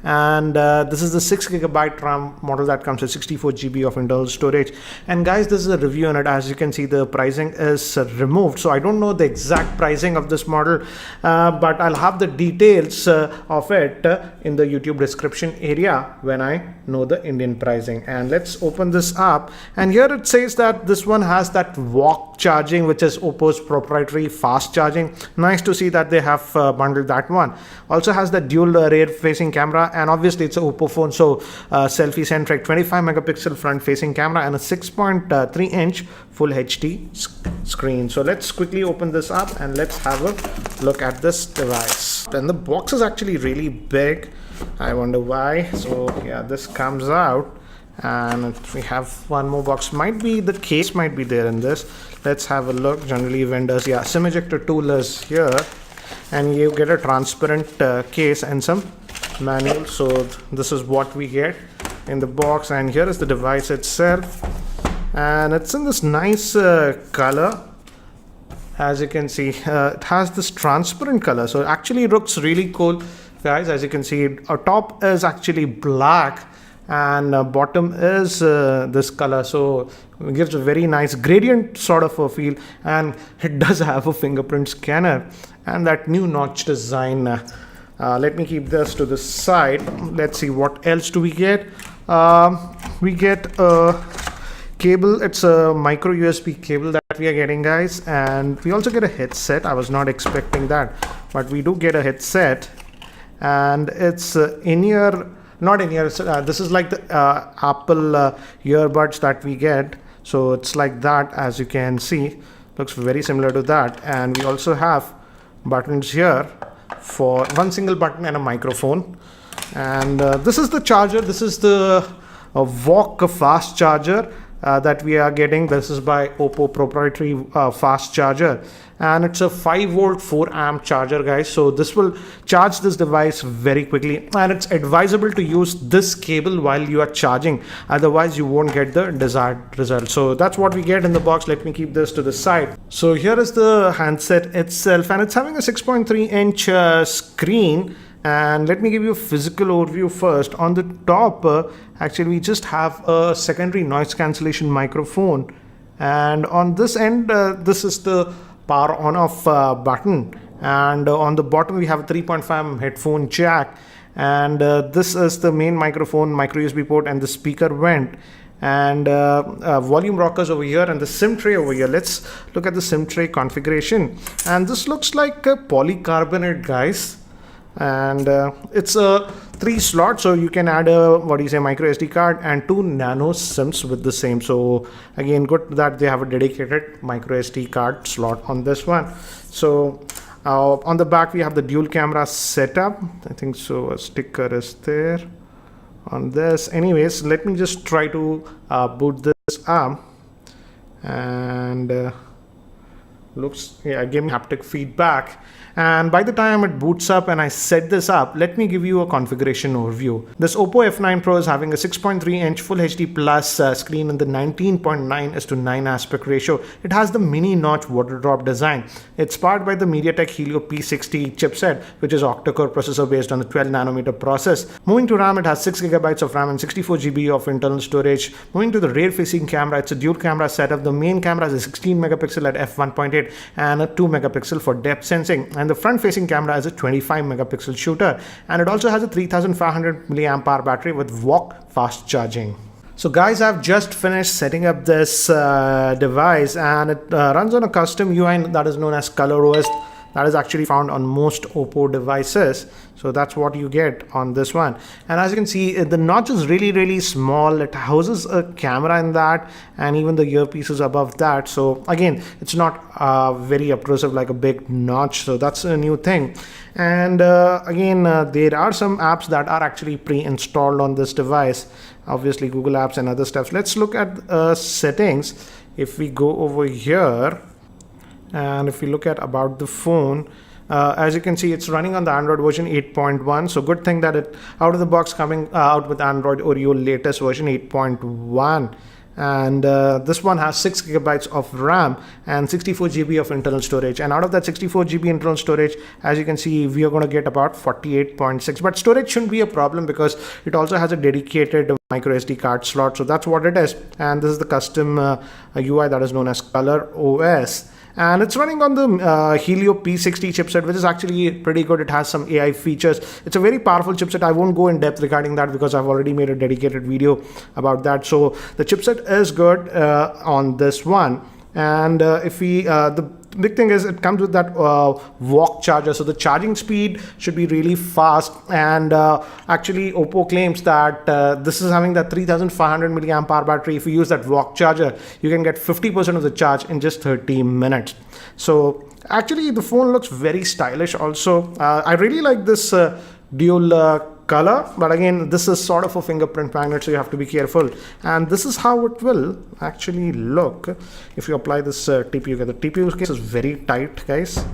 and this is the 6GB RAM model that comes with 64GB of internal storage. And guys, this is a review on it. As you can see, the pricing is removed, so I don't know the exact pricing of this model, but I'll have the details of it in the YouTube description area when I know the Indian pricing. And let's open this up, and here it says that this one has that walk charging, which is Oppo's proprietary fast charging. Nice to see that they have bundled that one. Also has the dual rear facing camera, and obviously it's a Oppo phone, so selfie centric. 25 megapixel front facing camera and a 6.3 inch full HD screen. So let's quickly open this up and let's have a look at this device. And the box is actually really big. I wonder why. So yeah, this comes out, and we have one more box. Might be the case might be there in this. Let's have a look. Generally vendors, yeah, SIM ejector tool is here, and you get a transparent case and some manual. So this is what we get in the box, and here is the device itself, and it's in this nice color. As you can see, it has this transparent color, so it actually looks really cool, guys. As you can see, our top is actually black and bottom is this color, so it gives a very nice gradient sort of a feel, and it does have a fingerprint scanner and that new notch design. Let me keep this to the side. Let's see what else do we get. We get a cable. It's a micro USB cable that we are getting, guys, and we also get a headset. I was not expecting that, but we do get a headset, and it's in-ear. Not in here. This is like the Apple earbuds that we get. So it's like that, as you can see. Looks very similar to that. And we also have buttons here for one single button and a microphone. And this is the charger. This is the Walk fast charger that we are getting. This is by Oppo proprietary fast charger, and it's a 5 volt 4 amp charger, guys. So this will charge this device very quickly, and it's advisable to use this cable while you are charging, otherwise you won't get the desired result. So that's what we get in the box. Let me keep this to the side. So here is the handset itself, and it's having a 6.3 inch screen. And let me give you a physical overview first. On the top, actually we just have a secondary noise cancellation microphone, and on this end this is the power on off button, and on the bottom we have a 3.5 headphone jack, and this is the main microphone, micro USB port, and the speaker vent, and volume rockers over here, and the SIM tray over here. Let's look at the SIM tray configuration, and this looks like a polycarbonate, guys. And it's a 3 slot, so you can add a micro SD card and 2 nano sims with the same. So again, good that they have a dedicated micro SD card slot on this one. So on the back we have the dual camera setup. I think so a sticker is there on this. Anyways, let me just try to boot this up, and looks, yeah, give me haptic feedback. And by the time it boots up and I set this up, let me give you a configuration overview. This Oppo F9 Pro is having a 6.3 inch Full HD Plus screen in the 19.9:9 aspect ratio. It has the mini notch water drop design. It's powered by the MediaTek Helio P60 chipset, which is octa-core processor based on the 12 nanometer process. Moving to RAM, it has 6GB of RAM and 64GB of internal storage. Moving to the rear facing camera, it's a dual camera setup. The main camera is a 16 megapixel at f1.8 and a 2 megapixel for depth sensing. And the front facing camera is a 25 megapixel shooter, and it also has a 3500 milliamp hour battery with Walk fast charging. So guys, I've just finished setting up this device, and it runs on a custom UI that is known as ColorOS. That is actually found on most Oppo devices. So that's what you get on this one. And as you can see, the notch is really small. It houses a camera in that, and even the earpiece is above that. So again, it's not very obtrusive like a big notch. So that's a new thing. And again, there are some apps that are actually pre-installed on this device. Obviously Google Apps and other stuff. Let's look at settings. If we go over here, and if we look at about the phone, as you can see, it's running on the Android version 8.1. So good thing that it out of the box coming out with Android Oreo latest version 8.1. and this one has 6 gigabytes of RAM and 64 GB of internal storage. And out of that 64 GB internal storage, as you can see, we are going to get about 48.6. But storage shouldn't be a problem because it also has a dedicated micro SD card slot. So that's what it is. And this is the custom UI that is known as Color OS. And it's running on the Helio P60 chipset, which is actually pretty good. It has some AI features. It's a very powerful chipset. I won't go in depth regarding that because I've already made a dedicated video about that. So the chipset is good on this one. And if we, the big thing is it comes with that walk charger. So the charging speed should be really fast. And actually Oppo claims that this is having that 3500 milliamp hour battery. If you use that walk charger, you can get 50% of the charge in just 30 minutes. So actually the phone looks very stylish also. I really like this dual color, but again, this is sort of a fingerprint magnet, so you have to be careful. And this is how it will actually look if you apply this TPU case. The TPU case is very tight, guys.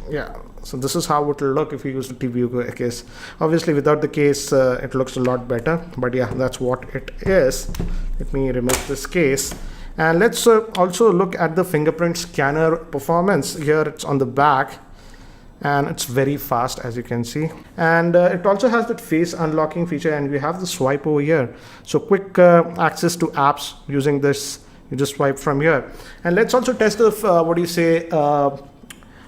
Yeah, so this is how it will look if you use the TPU case. Obviously without the case it looks a lot better, but yeah, that's what it is. Let me remove this case. And let's also look at the fingerprint scanner performance. Here it's on the back, and it's very fast, as you can see. And it also has that face unlocking feature, and we have the swipe over here. So quick access to apps using this. You just swipe from here. And let's also test the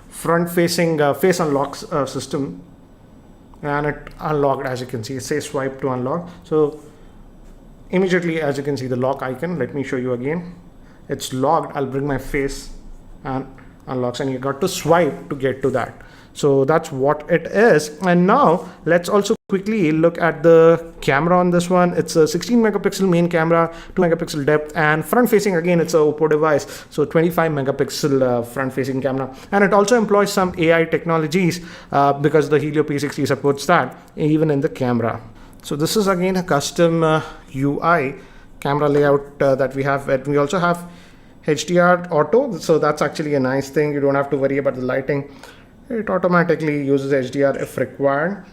front facing face unlock system. And it unlocked, as you can see. It says swipe to unlock. So immediately, as you can see, the lock icon. Let me show you again. It's locked. I'll bring my face and unlocks, and you got to swipe to get to that. So that's what it is. And now let's also quickly look at the camera on this one. It's a 16 megapixel main camera, 2 megapixel depth, and front facing, again, it's a Oppo device. So 25 megapixel front facing camera. And it also employs some AI technologies because the Helio P60 supports that even in the camera. So this is again a custom UI camera layout that we have. And we also have HDR auto. So that's actually a nice thing. You don't have to worry about the lighting. It automatically uses HDR if required.